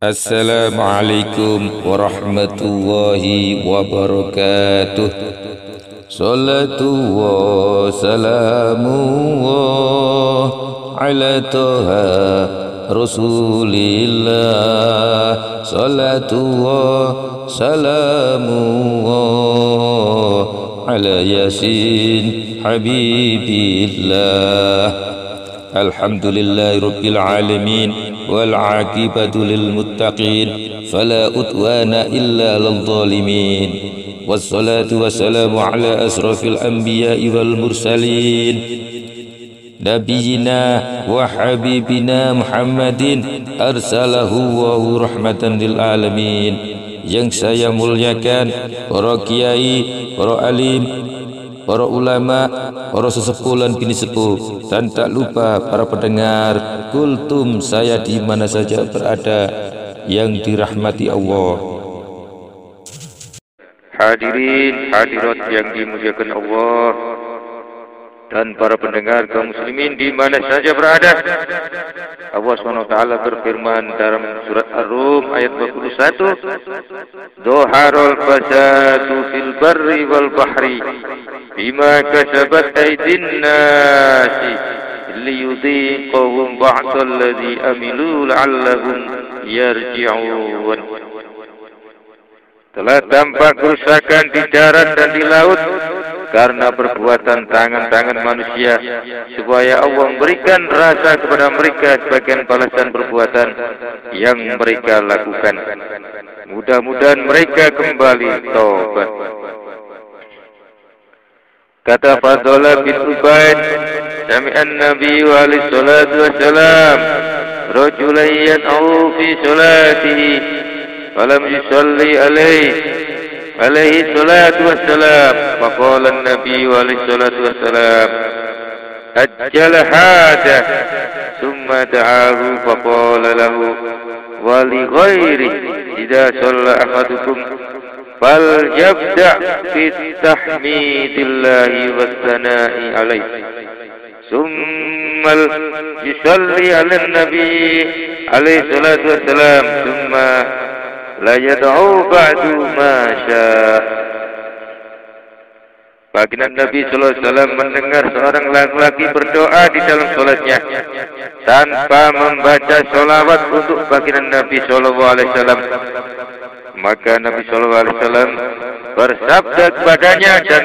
Assalamualaikum warahmatullahi wabarakatuh. Salatu wa salamu ala toha Rasulillah. Salatu wa salamu ala Yasin Habibillah. Alhamdulillahi Rabbil Alamin wal aqibatu lil muttaqin fala udwana illa lil zalimin. Wassalatu wassalamu ala asrafil anbiya'i wal mursalin nabiyina wa habibina Muhammadin arsalahu wa rahmatan lil alamin. Yang saya muliakan para kiai, para alim, para ulama, para sesepuh dan bini sepuh, dan tak lupa para pendengar kultum saya di mana saja berada yang dirahmati Allah. Hadirin hadirat yang dimuliakan Allah dan para pendengar kaum muslimin di mana saja berada. Allah SWT berfirman dalam surat Ar-Rum ayat 21, Doharul fasadu fil barri wal bahri bima kasabat aydin nasi liyudhiqahum ba'dal ladzi amilu la'allahum yarji'un. Telah tampak kerusakan di darat dan di laut karena perbuatan tangan-tangan manusia, supaya Allah memberikan rasa kepada mereka sebagian balasan perbuatan yang mereka lakukan. Mudah-mudahan mereka kembali taubat. Kata Fadlah bin Ubaid, sami'an Nabi alaihi salatu wassalam rajulan yad'u fi salatihi falam yusalli alaihi salatu wassalam, faqala an-nabi alaihi salatu wassalam ajjal hada thumma da'ahu faqala lahu wa li ghairi idza shalla ahadukum fal yabda' fi tahmidillahi was sana'i alaihi thumma yusalli ala an-nabi alaihi salatu wassalam thumma la yad'u ba'du ma syaa. Baginda Nabi sallallahu alaihi wasallam mendengar seorang laki-laki berdoa di dalam salatnya tanpa membaca selawat untuk baginda Nabi sallallahu alaihi wasallam. Maka Nabi sallallahu alaihi wasallam bersabda kepadanya dan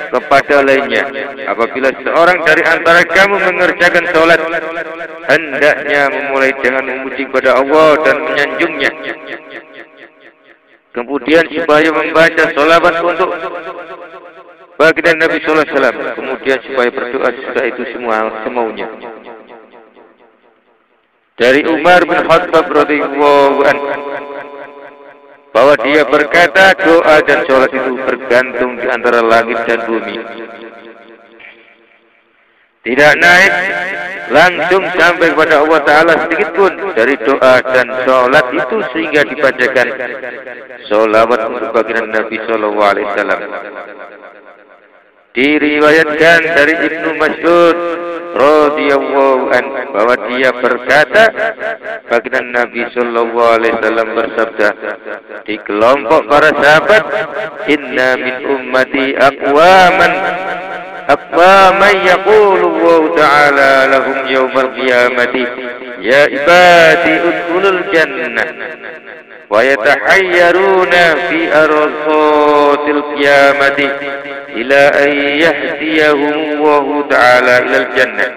kepada lainnya, apabila seorang dari antara kamu mengerjakan salat, hendaknya memulai dengan memuji kepada Allah dan menyanjungnya. Kemudian supaya membaca sholawat untuk baginda Nabi sallallahu alaihi wasallam. Kemudian supaya berdoa sesudah itu semaunya. Dari Umar bin Khattab radhiyallahu anhu bahwa dia berkata, doa dan sholat itu bergantung di antara langit dan bumi, tidak naik langsung sampai kepada Allah Ta'ala sedikit pun dari doa dan sholat itu sehingga dibacakan sholawat untuk baginda Nabi Sallallahu Alaihi Wasallam. Diriwayatkan dari Ibnu Mas'ud radhiyallahu anhu bahwa dia berkata, baginda Nabi Sallallahu Alaihi Wasallam bersabda di kelompok para sahabat, inna min ummati aqwaman yaqulu Allah Ta'ala lahum yawmal qiyamati ya ibadi udkhulul jannah wa yatahayyaruna fi arsatil qiyamati ila an yahdiyahum Allah Ta'ala ilal jannah.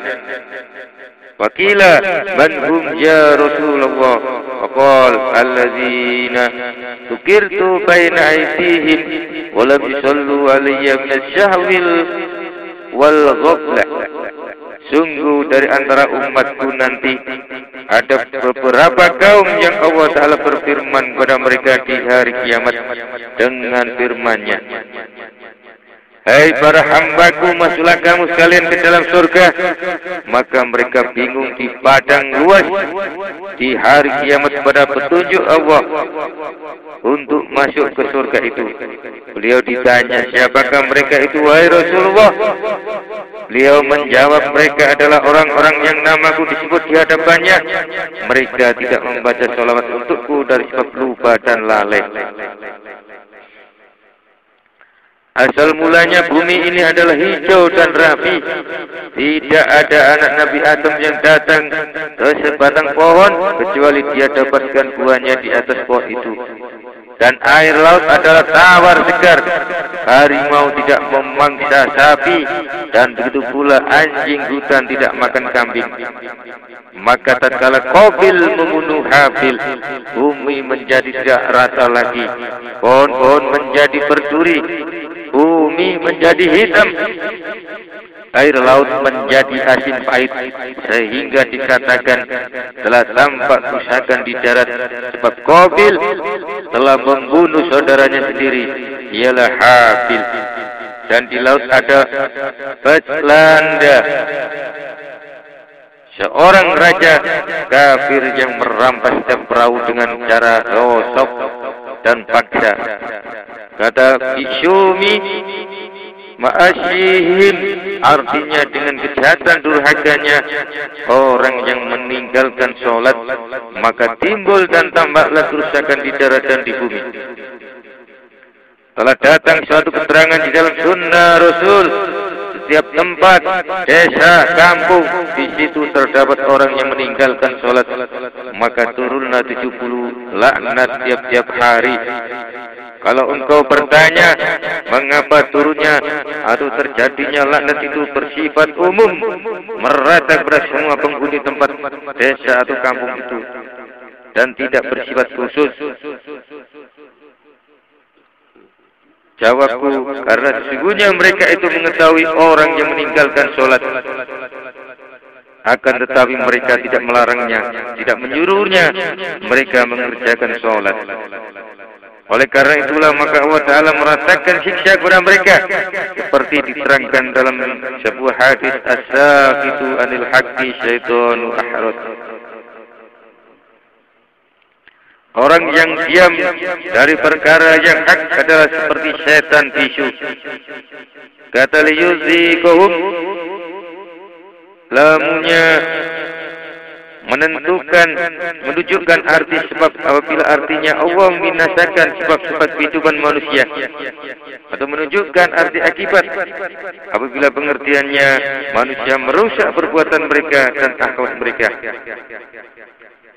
Wa qila man hum ya Rasulullah, faqala alladzina tukirtu baina aydihim wa lam yusallu alayya min asy-syahwil wal ghaflah. Sungguh dari antara umatku nanti ada beberapa kaum yang Allah Ta'ala berfirman kepada mereka di hari kiamat dengan firman-Nya, Hai para hambaku, masuklah kamu sekalian ke dalam surga. Maka mereka bingung di padang luas di hari kiamat pada petunjuk Allah untuk masuk ke surga itu. Beliau ditanya, siapakah mereka itu wahai Rasulullah? Beliau menjawab, mereka adalah orang-orang yang namaku disebut di hadapannya. Mereka tidak membaca salawat untukku dari sebab lupa dan lalai. Asal mulanya bumi ini adalah hijau dan rapi. Tidak ada anak Nabi Adam yang datang ke sebatang pohon kecuali dia dapatkan buahnya di atas pohon itu. Dan air laut adalah tawar segar. Harimau tidak memangsa sapi, dan begitu pula anjing hutan tidak makan kambing. Maka tatkala Qabil membunuh Habil, bumi menjadi tidak rata lagi, pohon-pohon menjadi berduri, bumi menjadi hitam, air laut menjadi asin pahit, sehingga dikatakan telah tampak kerusakan di darat sebab Qabil telah membunuh saudaranya sendiri, ialah Habil. Dan di laut ada Belanda, seorang raja kafir yang merampas setiap perahu dengan cara gosok dan paksa. Kata Isyumi, ma'asyihim, artinya dengan kejahatan durhakanya orang yang meninggalkan sholat, maka timbul dan tambahlah kerusakan di darat dan di bumi. Telah datang suatu keterangan di dalam sunnah Rasul, setiap tempat, desa, kampung, di situ terdapat orang yang meninggalkan sholat, maka turunlah 70 laknat tiap-tiap hari. Kalau engkau bertanya mengapa turunnya atau terjadinya laknat itu bersifat umum, merata kepada semua penghuni tempat desa atau kampung itu, dan tidak bersifat khusus. Jawabku, karena sesungguhnya mereka itu mengetahui orang yang meninggalkan sholat, akan tetapi mereka tidak melarangnya, tidak menyuruhnya mereka mengerjakan sholat. Oleh karena itulah maka Allah Ta'ala merasakan siksa kepada mereka, seperti diterangkan dalam sebuah hadis, as-saqitu anil haqqi syaitanu ahrad. Orang yang diam dari perkara yang hak adalah seperti setan bisu. Kata liyuzikohum, lamunya menunjukkan arti sebab apabila artinya Allah membinasakan sebab-sebab kehidupan manusia, atau menunjukkan arti akibat apabila pengertiannya manusia merusak perbuatan mereka dan akhlak mereka.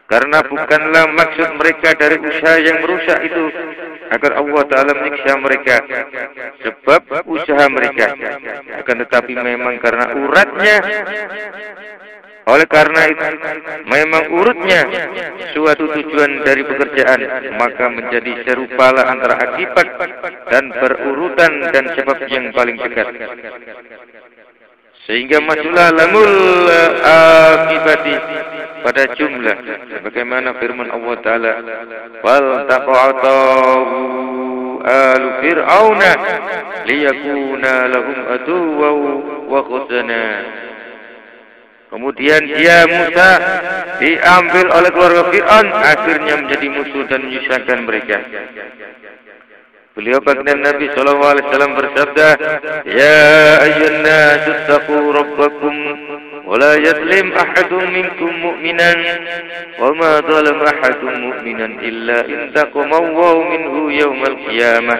Karena bukanlah maksud mereka dari usaha yang merusak itu agar Allah Ta'ala menyiksa mereka sebab usaha mereka, akan tetapi memang karena uratnya. Oleh karena itu memang urutnya suatu tujuan dari pekerjaan, maka menjadi serupalah antara akibat dan berurutan dan sebab yang paling dekat, sehingga masuklah lamul akibati pada jumlah sebagaimana firman Allah Ta'ala, wal taqatahu alu fir'auna liyakuna lahum aduwwan wa khuzana. Kemudian dia Musa diambil oleh keluarga Fir'aun, akhirnya menjadi musuh dan menyusahkan mereka. Beliau baginda Nabi SAW bersabda, ya ayyuhan nasu taqu rabbakum wa la yadlim ahadun minkum mu'minan wa ma zalam ahadun mu'minan illa in taqamaw minhu yawmal qiyamah.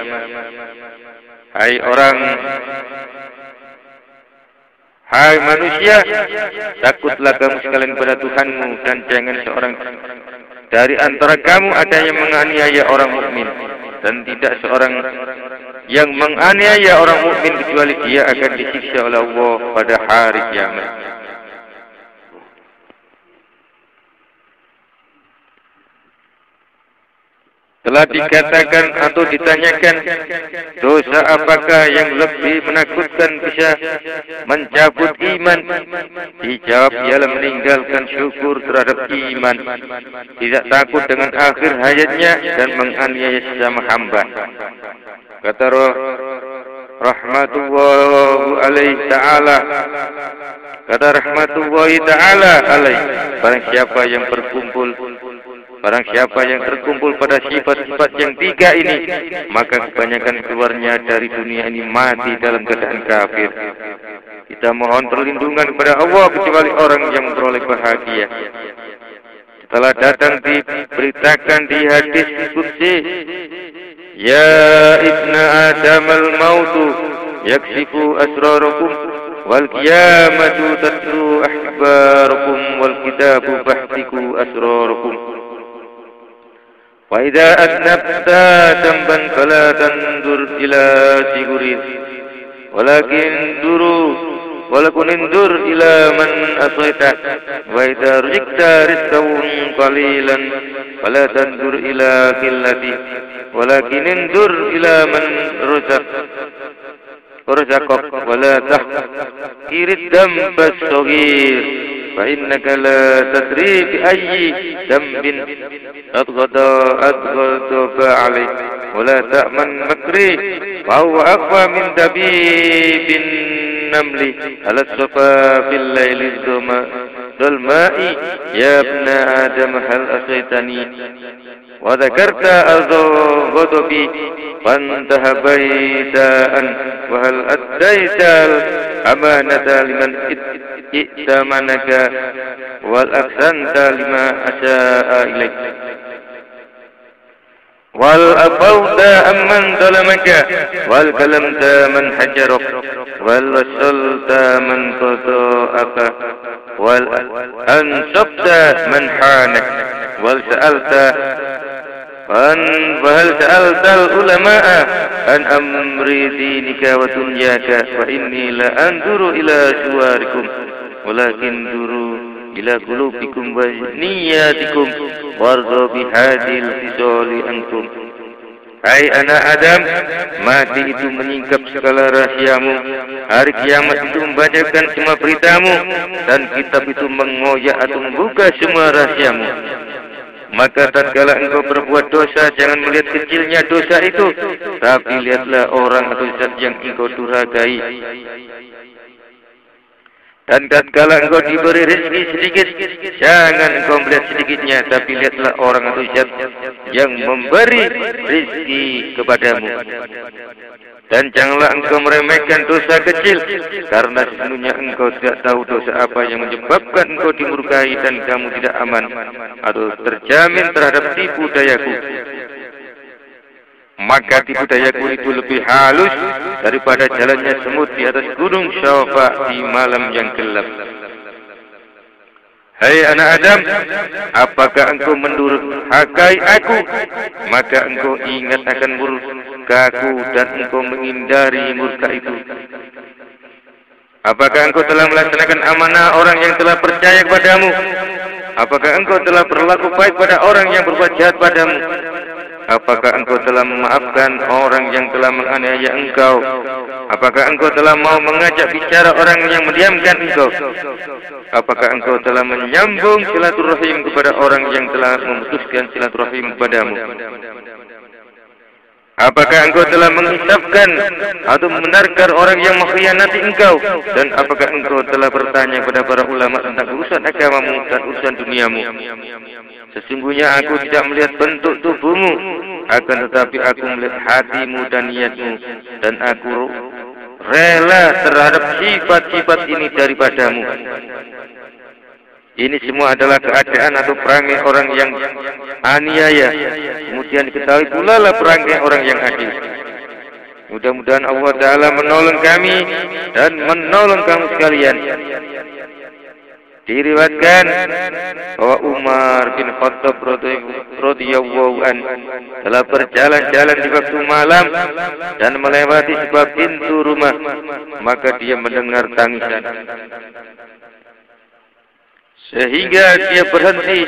Hai manusia, takutlah kamu sekalian kepada Tuhanmu, dan jangan seorang dari antara kamu ada yang menganiaya orang mukmin, dan tidak seorang yang menganiaya orang mukmin kecuali dia akan disiksa oleh Allah pada hari kiamat. Telah dikatakan atau ditanyakan, dosa apakah yang lebih menakutkan bisa mencabut iman? Dijawab, ialah meninggalkan syukur terhadap iman, tidak takut dengan akhir hayatnya, dan menganiaya sesama hamba. Kata rahmatullahi alaihi ta'ala. Kata rahmatullahi ta'ala alaihi, barang siapa yang berkumpul, barang siapa yang terkumpul pada sifat-sifat yang tiga ini, maka kebanyakan keluarnya dari dunia ini mati dalam keadaan kafir. Kita mohon perlindungan kepada Allah kecuali orang yang beroleh bahagia. Setelah datang diberitakan di hadis qudsi, ya ibna Adam al-mautu yaksifu asrarakum wal qiyamatu tatlu ahbarakum wal kitabu bahtiku asrarakum. Wa idza adnabta damban fala tandur ila sigurin walakin indur ila man asaita wa idza rujikta rizqan qalilan fala tandur ila qillati walakin indur ila man ruzaqak wala tahqirid dambas saghir fa innaka la tadri bi ayyi dambin adghada fa'alik wala ta'man makri wa huwa aqwa min dabibin namli ala safa fil laili dhulma'i ya ibna adam hal asaitani wa dhakarta al-ghadabi fantahabaita'an wa hal addaital amanata liman i'tamanaka wal ahsanta lima asya'a ilaik wal abauta amman zalamaka wal kalamta man hajarak wal wasalta man qada'aka wal ansabta man hanak wal sa'alta وهل سألت العلماء عن أمر دينك ودنياك فإني لا أنظر إلى جواركم ولكن انظروا إلى قلوبكم ونياتكم وارضوا بهذه الخصال أنتم. Hai anak Adam, mati itu menyingkap segala rahasiamu. Hari kiamat itu membacakan semua beritamu, dan kitab itu mengoyak atau membuka semua rahasiamu. Maka tatkala engkau berbuat dosa, jangan melihat kecilnya dosa itu, tapi lihatlah orang atau zat yang engkau durhakai. Dan tatkala engkau diberi rezeki sedikit, jangan engkau melihat sedikitnya, tapi lihatlah orang atau zat yang memberi rezeki kepadamu. Dan janganlah engkau meremehkan dosa kecil, karena sesungguhnya engkau tidak tahu dosa apa yang menyebabkan engkau dimurkai dan kamu tidak aman atau terjamin terhadap tipu dayaku. Maka tipu dayaku itu lebih halus daripada jalannya semut di atas gunung Syafa di malam yang gelap. Hai anak Adam, apakah engkau mendurhakai aku? Maka engkau ingat akan murkaku dan engkau menghindari murka itu. Apakah engkau telah melaksanakan amanah orang yang telah percaya kepadamu? Apakah engkau telah berlaku baik pada orang yang berbuat jahat padamu? Apakah engkau telah memaafkan orang yang telah menganiaya engkau? Apakah engkau telah mau mengajak bicara orang yang mendiamkan engkau? Apakah engkau telah menyambung silaturahim kepada orang yang telah memutuskan silaturahim kepadamu? Apakah engkau telah menghisapkan atau membenarkan orang yang mengkhianati engkau? Dan apakah engkau telah bertanya kepada para ulama tentang urusan agamamu dan urusan duniamu? Sesungguhnya aku tidak melihat bentuk tubuhmu, akan tetapi aku melihat hatimu dan niatmu, dan aku rela terhadap sifat-sifat ini daripadamu. Ini semua adalah keadaan atau perangai orang yang aniaya. Kemudian diketahui pula lah perangai orang yang adil. Mudah-mudahan Allah Ta'ala menolong kami dan menolong kamu sekalian. Diriwayatkan bahwa Umar bin Khattab radhiyallahu an telah berjalan-jalan di waktu malam dan melewati sebuah pintu rumah, maka dia mendengar tangisan. Sehingga dia berhenti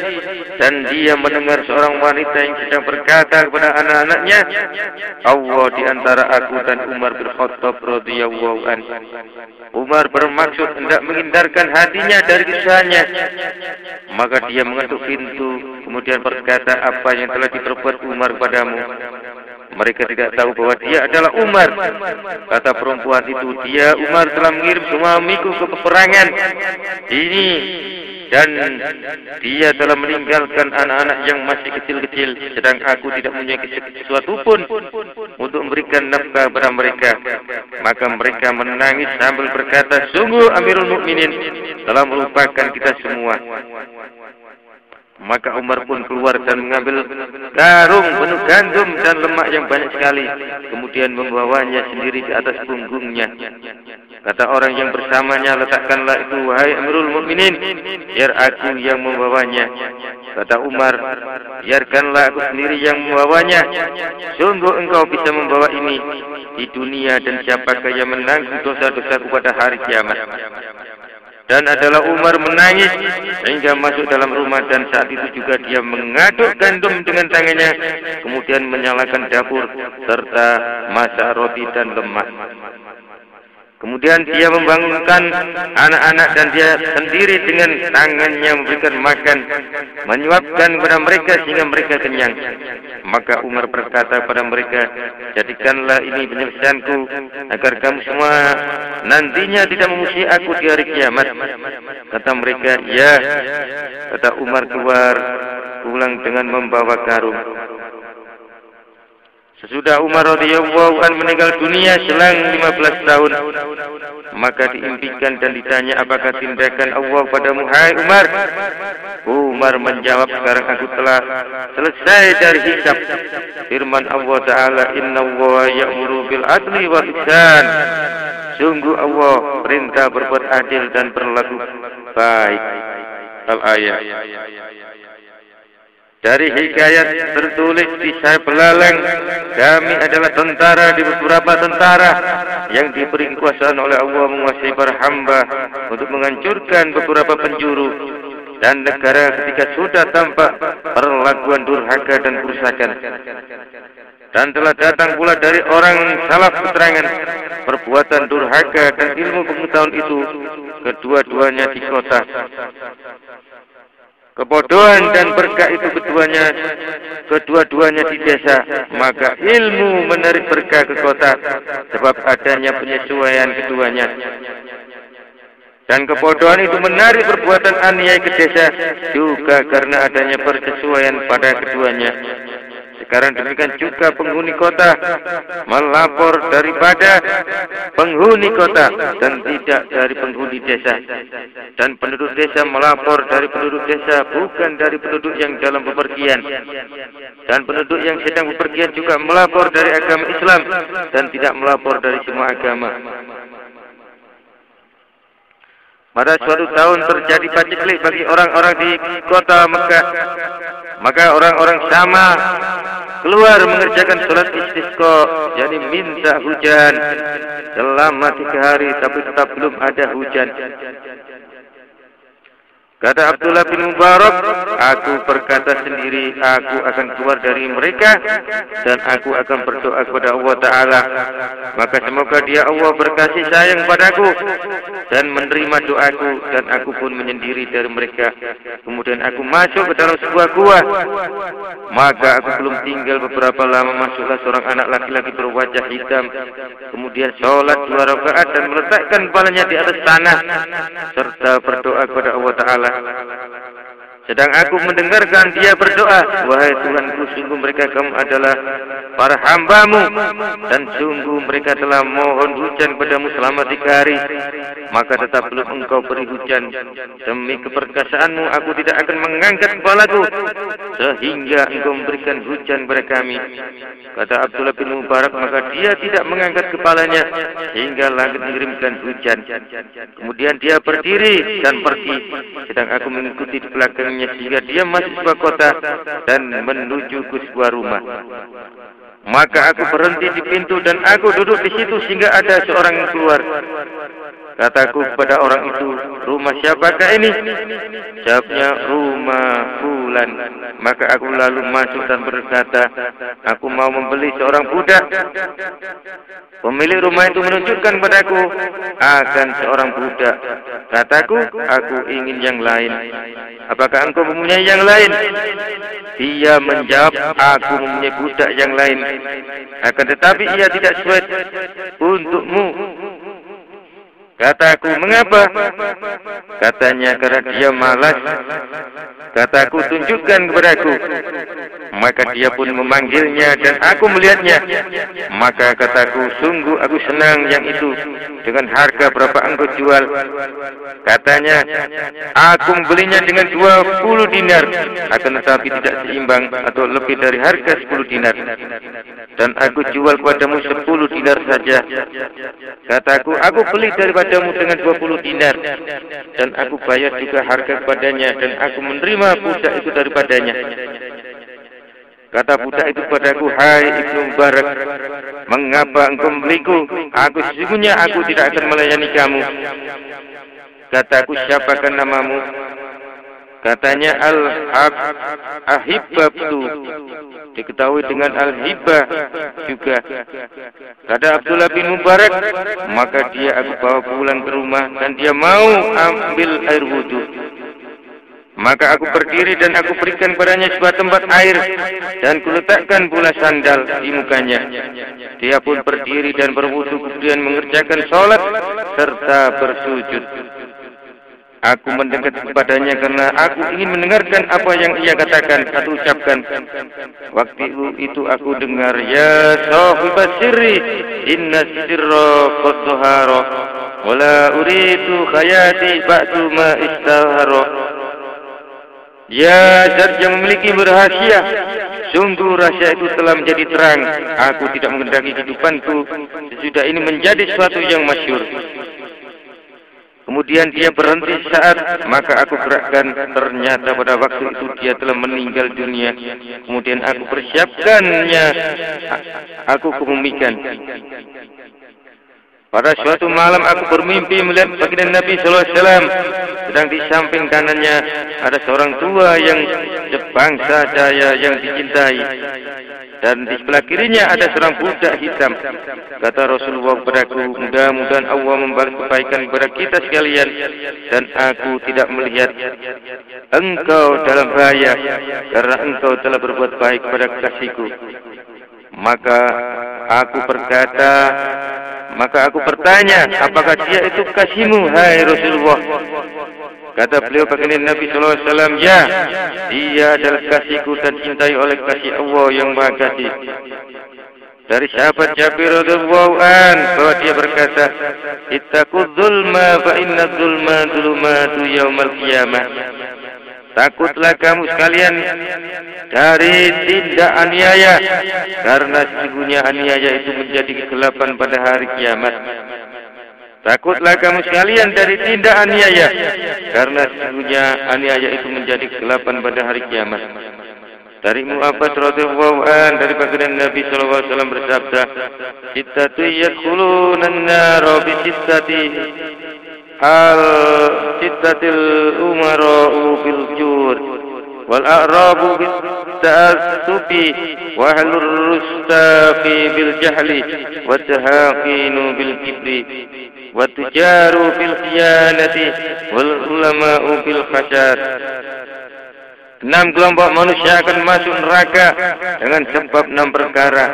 dan dia mendengar seorang wanita yang sedang berkata kepada anak-anaknya, Allah di antara aku dan Umar bin Khattab radhiyallahu an. Umar bermaksud hendak menghindarkan hatinya dari kesusahannya. Maka dia mengetuk pintu, kemudian berkata, apa yang telah diperbuat Umar padamu? Mereka tidak tahu bahwa dia adalah Umar. Kata perempuan itu, dia Umar telah mengirim suamiku ke peperangan ini, dan dia telah meninggalkan anak-anak yang masih kecil-kecil, sedang aku tidak punya sesuatu pun untuk memberikan nafkah kepada mereka. Maka mereka menangis sambil berkata, sungguh Amirul Mukminin telah melupakan kita semua. Maka Umar pun keluar dan mengambil karung penuh gandum dan lemak yang banyak sekali, kemudian membawanya sendiri di atas punggungnya. Kata orang yang bersamanya, letakkanlah itu wahai Amirul Mukminin, biar aku yang membawanya. Kata Umar, biarkanlah aku sendiri yang membawanya. Sungguh engkau bisa membawa ini di dunia, dan siapakah yang menanggung dosa-dosaku pada hari kiamat. Dan adalah Umar menangis hingga masuk dalam rumah, dan saat itu juga dia mengaduk gandum dengan tangannya, kemudian menyalakan dapur serta masak roti dan lemak. Kemudian dia membangunkan anak-anak dan dia sendiri dengan tangannya memberikan makan, menyuapkan kepada mereka sehingga mereka kenyang. Maka Umar berkata kepada mereka, jadikanlah ini penyelesaianku agar kamu semua nantinya tidak memusuhi aku di hari kiamat. Kata mereka, ya. Kata Umar keluar pulang dengan membawa karung. Sesudah Umar radhiyallahu anhu meninggal dunia selang 15 tahun, maka diimpikan dan ditanya, apakah tindakan Allah padamu hai Umar? Umar menjawab, sekarang aku telah selesai dari hisab. Firman Allah Ta'ala, Inna Allah ya'muru bil adli wal ihsan. Sungguh Allah perintah berbuat adil dan berlaku baik. Al-ayat. Dari hikayat tertulis di sayap belalang, kami adalah tentara di beberapa tentara yang diberi kekuasaan oleh Allah menguasai para hamba untuk menghancurkan beberapa penjuru dan negara ketika sudah tampak perlakuan durhaka dan kerusakan. Dan telah datang pula dari orang salaf keterangan perbuatan durhaka dan ilmu pengetahuan itu kedua-duanya di kota. Kebodohan dan berkah itu kedua-duanya di desa. Maka ilmu menarik berkah ke kota sebab adanya penyesuaian keduanya. Dan kebodohan itu menarik perbuatan aniaya ke desa juga karena adanya persesuaian pada keduanya. Sekarang demikian juga penghuni kota melapor daripada penghuni kota dan tidak dari penghuni desa. Dan penduduk desa melapor dari penduduk desa, bukan dari penduduk yang dalam bepergian. Dan penduduk yang sedang bepergian juga melapor dari agama Islam dan tidak melapor dari semua agama. Pada suatu tahun terjadi paceklik bagi orang-orang di kota Mekah. Maka orang-orang sama keluar mengerjakan sholat istisqa, yakni minta hujan selama 3 hari, tapi tetap belum ada hujan. Kata Abdullah bin Mubarak, aku berkata sendiri, aku akan keluar dari mereka dan aku akan berdoa kepada Allah Ta'ala. Maka semoga dia Allah berkasih sayang padaku dan menerima doaku, dan aku pun menyendiri dari mereka. Kemudian aku masuk ke dalam sebuah gua. Maka aku belum tinggal beberapa lama, masuklah seorang anak laki-laki berwajah hitam. Kemudian sholat 2 rakaat dan meletakkan kepalanya di atas tanah serta berdoa kepada Allah Ta'ala. Sedang aku mendengarkan dia berdoa, wahai Tuhanku, sungguh mereka kamu adalah para hambamu, dan sungguh mereka telah mohon hujan kepadamu selama 3 hari, maka tetap belum engkau beri hujan. Demi keperkasaanmu aku tidak akan mengangkat kepalaku sehingga engkau memberikan hujan kepada kami. Kata Abdullah bin Mubarak, maka dia tidak mengangkat kepalanya hingga langit mengirimkan hujan. Kemudian dia berdiri dan pergi, sedang aku mengikuti di belakangnya sehingga dia masuk sebuah kota dan menuju ke sebuah rumah. Maka aku berhenti di pintu dan aku duduk di situ sehingga ada seorang yang keluar. Kataku kepada orang itu, rumah siapakah ini? Jawabnya, rumah fulan. Maka aku lalu masuk dan berkata, aku mau membeli seorang budak. Pemilik rumah itu menunjukkan padaku akan seorang budak. Kataku, aku ingin yang lain. Apakah engkau mempunyai yang lain? Dia menjawab, aku mempunyai budak yang lain. Akan tetapi ia tidak sesuai untukmu. Kataku, mengapa? Katanya, karena dia malas. Kataku, tunjukkan kepadaku. Maka dia pun memanggilnya dan aku melihatnya. Maka kataku, sungguh aku senang yang itu. Dengan harga berapa engkau jual? Katanya, aku membelinya dengan 20 dinar. Akan tetapi tidak seimbang atau lebih dari harga 10 dinar. Dan aku jual kepadamu 10 dinar saja. Kataku, aku beli daripadamu dengan 20 dinar. Dan aku bayar juga harga kepadanya. Dan aku menerima budak itu daripadanya. Kata budak itu padaku, hai Ibnu Mubarak, mengapa engkau membeliku? Aku sesungguhnya aku tidak akan melayani kamu. Kataku, siapakah namamu? Katanya, Al-Ahibbatu, diketahui dengan Al-Hibbah juga. Kata Abdullah bin Mubarak, maka dia aku bawa pulang ke rumah dan dia mau ambil air wudhu. Maka aku berdiri dan aku berikan padanya sebuah tempat air dan kuletakkan pula sandal di mukanya. Dia pun berdiri dan berwudu kemudian mengerjakan sholat serta bersujud. Aku mendekat kepadanya karena aku ingin mendengarkan apa yang ia katakan atau ucapkan. Waktu itu aku dengar, ya sahibas sirri, inna sirra qad dhahara, wala uridu khayati ba'du ma istahara. Ya zat yang memiliki rahasia, sungguh rahasia itu telah menjadi terang. Aku tidak mengendaki kehidupanku sesudah ini menjadi sesuatu yang masyhur. Kemudian dia berhenti saat, maka aku gerakkan. Ternyata pada waktu itu dia telah meninggal dunia. Kemudian aku persiapkannya, aku kemumikan. Pada suatu malam aku bermimpi melihat baginda Nabi SAW. Sedang di samping kanannya ada seorang tua yang sebangsa saya yang dicintai. Dan di sebelah kirinya ada seorang budak hitam. Kata Rasulullah kepadaku, mudah-mudahan Allah membalas kebaikan kepada kita sekalian. Dan aku tidak melihat engkau dalam bahaya, karena engkau telah berbuat baik kepada kekasihku. Maka aku bertanya, apakah dia itu kekasihmu, hai Rasulullah? Kata beliau baginda Nabi SAW, ya, dia adalah kekasihku dan cintai oleh kasih Allah yang Maha Kasih. Dari sahabat Jabir radhiyallahu anhu bahwa dia berkata, ittaqul zulma fa inna zulma zulumatu yaumal qiyamah. Takutlah kamu sekalian dari tindak aniaya, karena sesungguhnya aniaya itu menjadi kegelapan pada hari kiamat. Takutlah kamu sekalian dari tindak aniaya, karena sesungguhnya aniaya itu menjadi kegelapan pada hari kiamat. Dari Mu'abbas radhiyallahu anhu dari baginda Nabi sallallahu alaihi wasallam bersabda, "Sittatu yadkhuluna an-nara bi sittati sittatil umara'u bil jur wal a'rabu bit ta'assubi wa ahlur rustaqi bil jahli wa tahaqinu bil kibri wa tujaru bil khiyanati wal ulama'u bil khasad." 6 kelompok manusia akan masuk neraka dengan sebab 6 perkara.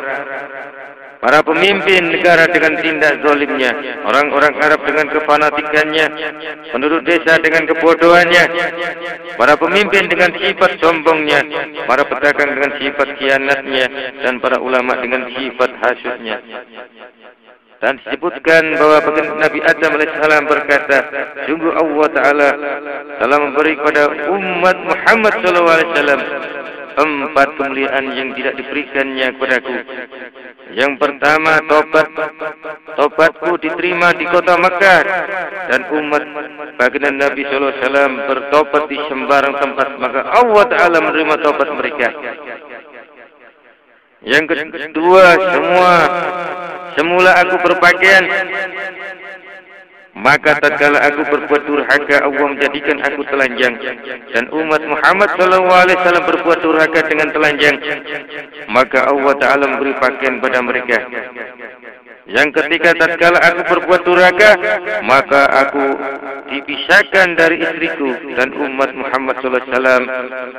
Para pemimpin negara dengan tindak zalimnya, orang-orang Arab dengan kefanatikannya, penduduk desa dengan kebodohannya, para pemimpin dengan sifat sombongnya, para pedagang dengan sifat khianatnya, dan para ulama dengan sifat hasudnya. Dan disebutkan bahwa Nabi Adam AS berkata, sungguh Allah Ta'ala telah memberi kepada umat Muhammad SAW 4 kemuliaan yang tidak diberikannya kepadaku. Yang pertama, tobatku diterima di kota Mekah, dan umat baginda Nabi SAW bertobat di sembarang tempat, maka Allah Ta'ala menerima tobat mereka. Yang kedua, semula aku berpakaian Maka tatkala aku berbuat durhaka, Allah menjadikan aku telanjang, dan umat Muhammad SAW berbuat durhaka dengan telanjang, maka Allah Ta'ala memberi pakaian pada mereka. Yang ketika tatkala aku berbuat durhaka, maka aku dipisahkan dari istriku, dan umat Muhammad SAW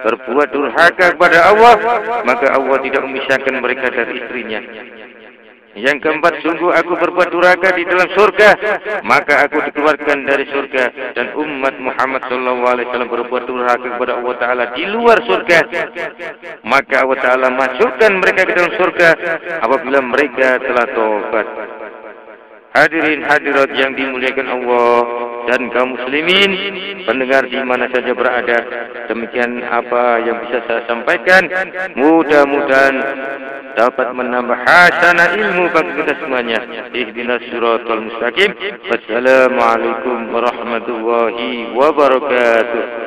berbuat durhaka kepada Allah, maka Allah tidak memisahkan mereka dari istrinya. Yang keempat, sungguh aku berbuat durhaka di dalam surga, maka aku dikeluarkan dari surga, dan umat Muhammad SAW berbuat durhaka kepada Allah Ta'ala di luar surga, maka Allah Ta'ala masukkan mereka ke dalam surga apabila mereka telah taubat. Hadirin hadirat yang dimuliakan Allah dan kaum muslimin, pendengar di mana saja berada, demikian apa yang bisa saya sampaikan. Mudah-mudahan dapat menambah hasanah ilmu bagi kita semuanya. Ihdinas siratal mustaqim. Wassalamualaikum warahmatullahi wabarakatuh.